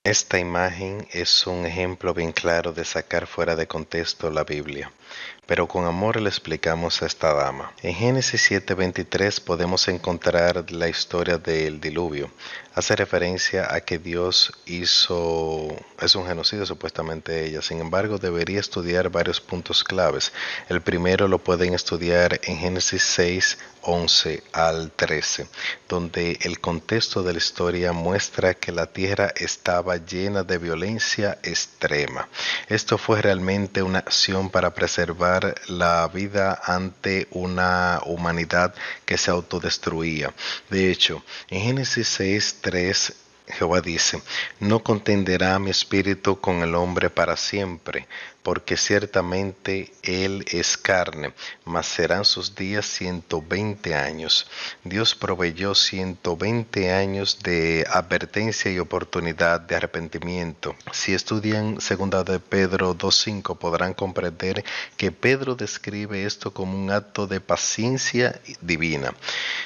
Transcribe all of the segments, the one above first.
Esta imagen es un ejemplo bien claro de sacar fuera de contexto la Biblia, pero con amor le explicamos a esta dama. En Génesis 7:23 podemos encontrar la historia del diluvio. Hace referencia a que Dios es un genocidio supuestamente ella. Sin embargo, debería estudiar varios puntos claves. El primero lo pueden estudiar en Génesis 6:11 al 13, donde el contexto de la historia muestra que la tierra estaba llena de violencia extrema. Esto fue realmente una acción para preservar la vida ante una humanidad que se autodestruía. De hecho, en Génesis 6:3 Jehová dice: no contenderá mi espíritu con el hombre para siempre, porque ciertamente él es carne, mas serán sus días 120 años. Dios proveyó 120 años de advertencia y oportunidad de arrepentimiento. Si estudian 2 de Pedro 2:5 podrán comprender que Pedro describe esto como un acto de paciencia divina.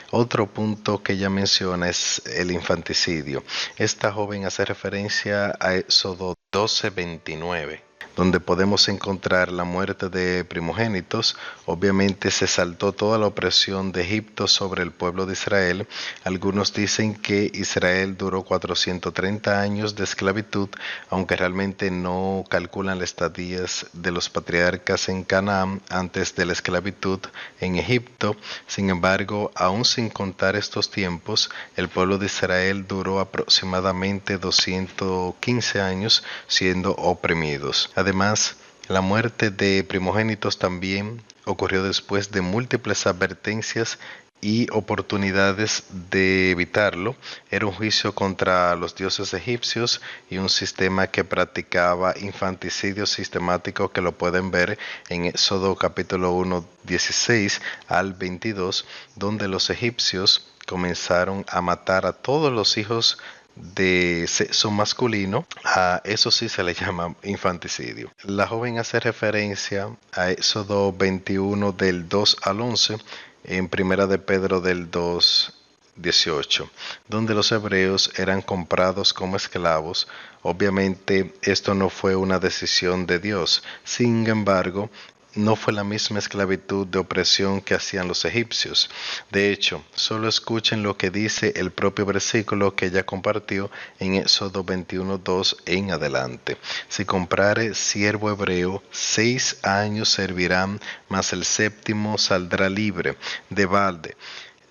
Otro punto que ella menciona es el infanticidio. Esta joven hace referencia a Éxodo 12:29, donde podemos encontrar la muerte de primogénitos. Obviamente se saltó toda la opresión de Egipto sobre el pueblo de Israel. Algunos dicen que Israel duró 430 años de esclavitud, aunque realmente no calculan las estadías de los patriarcas en Canaán antes de la esclavitud en Egipto. Sin embargo, aún sin contar estos tiempos, el pueblo de Israel duró aproximadamente 215 años siendo oprimidos. Además, la muerte de primogénitos también ocurrió después de múltiples advertencias y oportunidades de evitarlo. Era un juicio contra los dioses egipcios y un sistema que practicaba infanticidio sistemático, que lo pueden ver en Éxodo capítulo 1, 16 al 22, donde los egipcios comenzaron a matar a todos los hijos de sexo masculino. A eso sí se le llama infanticidio. La joven hace referencia a Éxodo 21 del 2 al 11, en Primera de Pedro del 2:18, donde los hebreos eran comprados como esclavos. Obviamente esto no fue una decisión de Dios. Sin embargo, no fue la misma esclavitud de opresión que hacían los egipcios. De hecho, solo escuchen lo que dice el propio versículo que ella compartió en Éxodo 21:2 en adelante. Si comprare siervo hebreo, 6 años servirán, mas el séptimo saldrá libre de balde.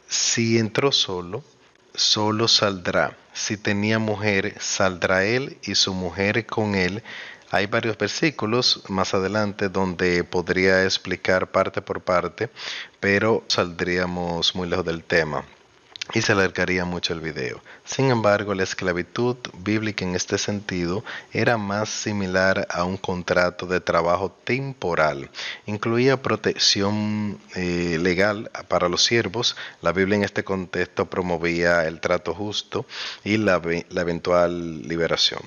Si entró solo, solo saldrá. Si tenía mujer, saldrá él y su mujer con él. Hay varios versículos más adelante donde podría explicar parte por parte, pero saldríamos muy lejos del tema y se alargaría mucho el video. Sin embargo, la esclavitud bíblica en este sentido era más similar a un contrato de trabajo temporal. Incluía protección legal para los siervos. La Biblia en este contexto promovía el trato justo y la eventual liberación.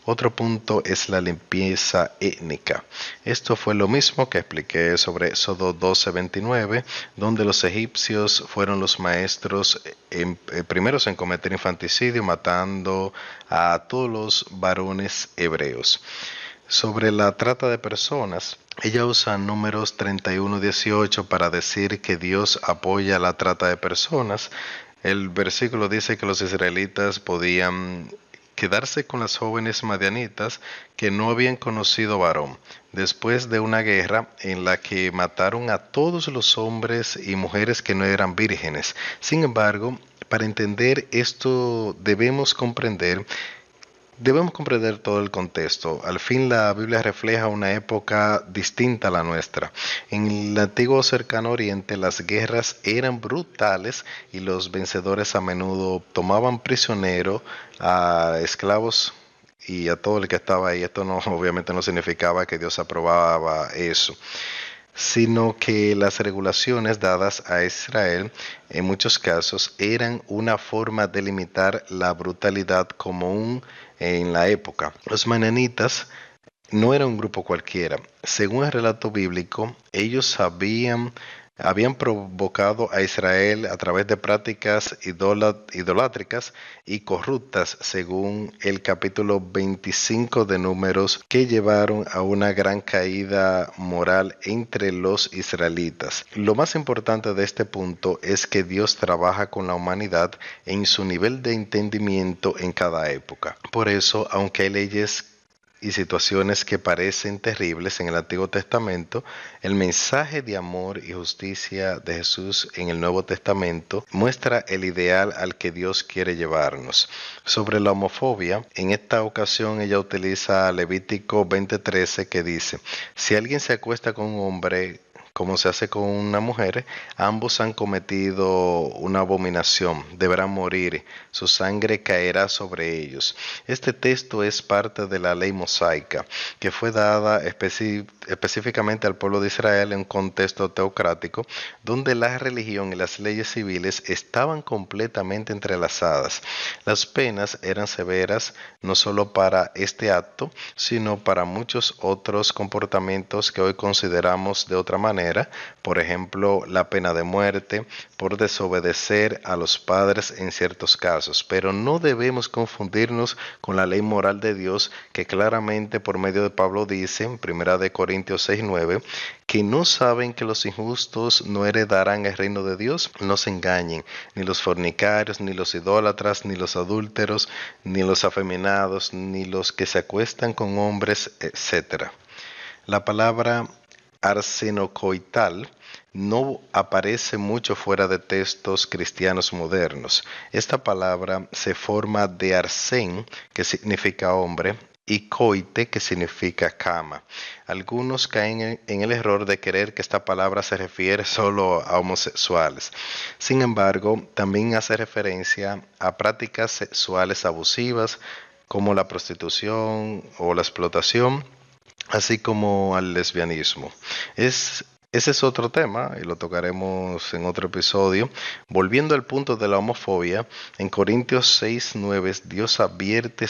Otro punto es la limpieza étnica. Esto fue lo mismo que expliqué sobre Éxodo 12:29, donde los egipcios fueron los maestros primeros en cometer infanticidio, matando a todos los varones hebreos. Sobre la trata de personas, ella usa Números 31:18 para decir que Dios apoya la trata de personas. El versículo dice que los israelitas podían quedarse con las jóvenes madianitas que no habían conocido varón, después de una guerra en la que mataron a todos los hombres y mujeres que no eran vírgenes. Sin embargo, para entender esto debemos comprender todo el contexto. Al fin, la Biblia refleja una época distinta a la nuestra. En el antiguo cercano oriente, las guerras eran brutales y los vencedores a menudo tomaban prisionero a esclavos y a todo el que estaba ahí. Esto no, obviamente no significaba que Dios aprobaba eso, sino que las regulaciones dadas a Israel en muchos casos eran una forma de limitar la brutalidad común en la época. Los mananitas no eran un grupo cualquiera. Según el relato bíblico, ellos sabían habían provocado a Israel a través de prácticas idolátricas y corruptas, según el capítulo 25 de Números, que llevaron a una gran caída moral entre los israelitas. Lo más importante de este punto es que Dios trabaja con la humanidad en su nivel de entendimiento en cada época. Por eso, aunque hay leyes y situaciones que parecen terribles en el Antiguo Testamento, el mensaje de amor y justicia de Jesús en el Nuevo Testamento muestra el ideal al que Dios quiere llevarnos. Sobre la homofobia, en esta ocasión ella utiliza Levítico 20:13, que dice: si alguien se acuesta con un hombre como se hace con una mujer, ambos han cometido una abominación, deberán morir, su sangre caerá sobre ellos. Este texto es parte de la ley mosaica, que fue dada específicamente al pueblo de Israel en un contexto teocrático, donde la religión y las leyes civiles estaban completamente entrelazadas. Las penas eran severas no solo para este acto, sino para muchos otros comportamientos que hoy consideramos de otra manera. Por ejemplo, la pena de muerte por desobedecer a los padres en ciertos casos. Pero no debemos confundirnos con la ley moral de Dios, que claramente por medio de Pablo dice en 1 Corintios 6:9, que no saben que los injustos no heredarán el reino de Dios. No se engañen, ni los fornicarios, ni los idólatras, ni los adúlteros, ni los afeminados, ni los que se acuestan con hombres, etc. La palabra arsenocoital no aparece mucho fuera de textos cristianos modernos. Esta palabra se forma de arsen, que significa hombre, y coite, que significa cama. Algunos caen en el error de creer que esta palabra se refiere solo a homosexuales. Sin embargo, también hace referencia a prácticas sexuales abusivas como la prostitución o la explotación, así como al lesbianismo. Ese es otro tema y lo tocaremos en otro episodio. Volviendo al punto de la homofobia, en Corintios 6:9 Dios advierte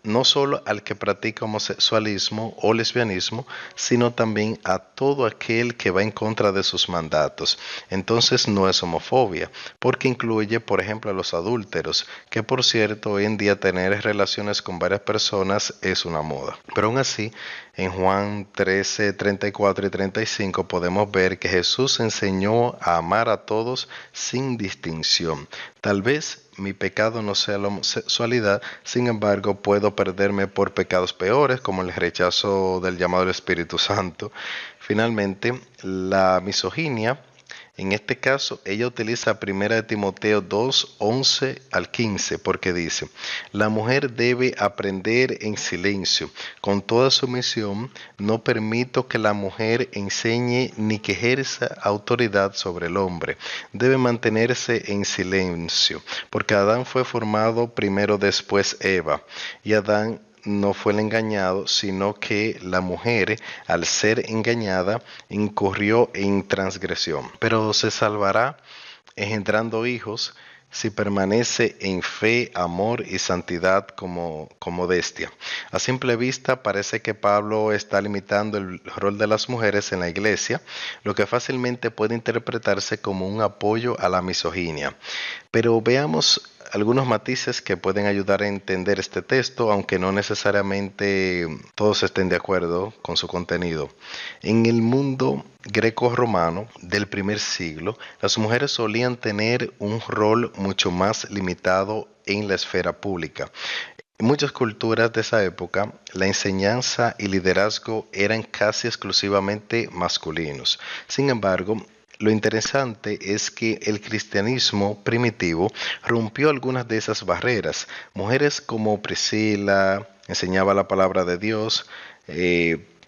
no solo al que practica homosexualismo o lesbianismo, sino también a todo aquel que va en contra de sus mandatos. Entonces no es homofobia, porque incluye, por ejemplo, a los adúlteros, que por cierto hoy en día tener relaciones con varias personas es una moda. Pero aún así, en Juan 13:34 y 35 podemos ver que Jesús enseñó a amar a todos sin distinción. Tal vez mi pecado no sea la homosexualidad, sin embargo puedo perderme por pecados peores como el rechazo del llamado del Espíritu Santo. Finalmente, la misoginia. En este caso, ella utiliza 1 Timoteo 2:11 al 15, porque dice: la mujer debe aprender en silencio, con toda sumisión. No permito que la mujer enseñe ni que ejerza autoridad sobre el hombre. Debe mantenerse en silencio, porque Adán fue formado primero, después Eva, y Adán no fue el engañado, sino que la mujer, al ser engañada, incurrió en transgresión. Pero se salvará engendrando hijos si permanece en fe, amor y santidad como modestia. A simple vista parece que Pablo está limitando el rol de las mujeres en la iglesia, lo que fácilmente puede interpretarse como un apoyo a la misoginia. Pero veamos algunos matices que pueden ayudar a entender este texto, aunque no necesariamente todos estén de acuerdo con su contenido. En el mundo greco-romano del primer siglo, las mujeres solían tener un rol mucho más limitado en la esfera pública. En muchas culturas de esa época, la enseñanza y liderazgo eran casi exclusivamente masculinos. Sin embargo, lo interesante es que el cristianismo primitivo rompió algunas de esas barreras. Mujeres como Priscila enseñaba la palabra de Dios.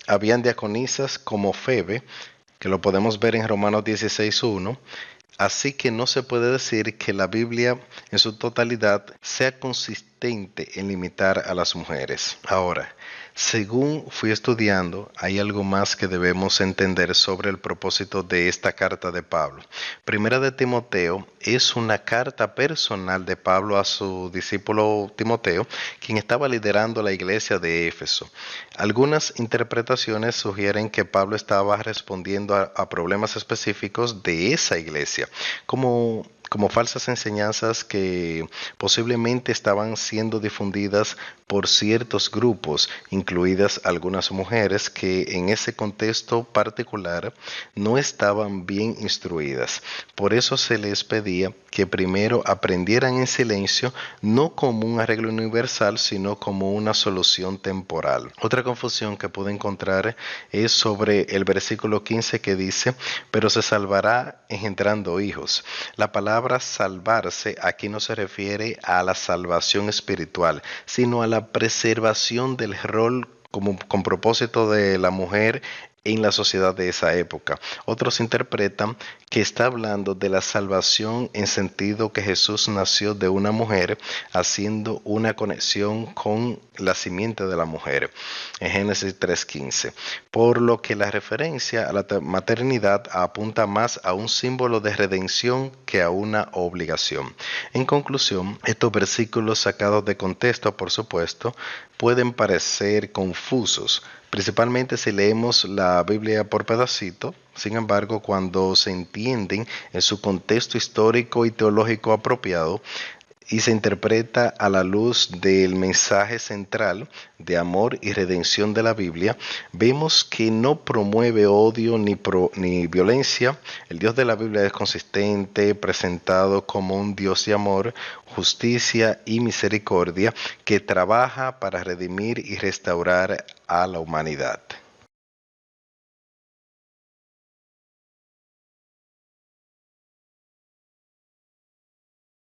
Habían diaconisas como Febe, que lo podemos ver en Romanos 16:1, Así que no se puede decir que la Biblia en su totalidad sea consistente en limitar a las mujeres. Ahora, según fui estudiando, hay algo más que debemos entender sobre el propósito de esta carta de Pablo. Primera de Timoteo es una carta personal de Pablo a su discípulo Timoteo, quien estaba liderando la iglesia de Éfeso. Algunas interpretaciones sugieren que Pablo estaba respondiendo a problemas específicos de esa iglesia, como falsas enseñanzas que posiblemente estaban siendo difundidas por ciertos grupos, incluidas algunas mujeres que en ese contexto particular no estaban bien instruidas. Por eso se les pedía que primero aprendieran en silencio, no como un arreglo universal, sino como una solución temporal. Otra confusión que pude encontrar es sobre el versículo 15 que dice, pero se salvará engendrando hijos. La palabra salvarse aquí no se refiere a la salvación espiritual, sino a la preservación del rol con propósito de la mujer en la sociedad de esa época. Otros interpretan que está hablando de la salvación en sentido que Jesús nació de una mujer, haciendo una conexión con la simiente de la mujer, en Génesis 3:15. Por lo que la referencia a la maternidad apunta más a un símbolo de redención que a una obligación. En conclusión, estos versículos sacados de contexto, por supuesto, pueden parecer confusos, principalmente si leemos la Biblia por pedacito. Sin embargo, cuando se entienden en su contexto histórico y teológico apropiado y se interpreta a la luz del mensaje central de amor y redención de la Biblia, vemos que no promueve odio ni violencia. El Dios de la Biblia es consistente, presentado como un Dios de amor, justicia y misericordia que trabaja para redimir y restaurar a la humanidad.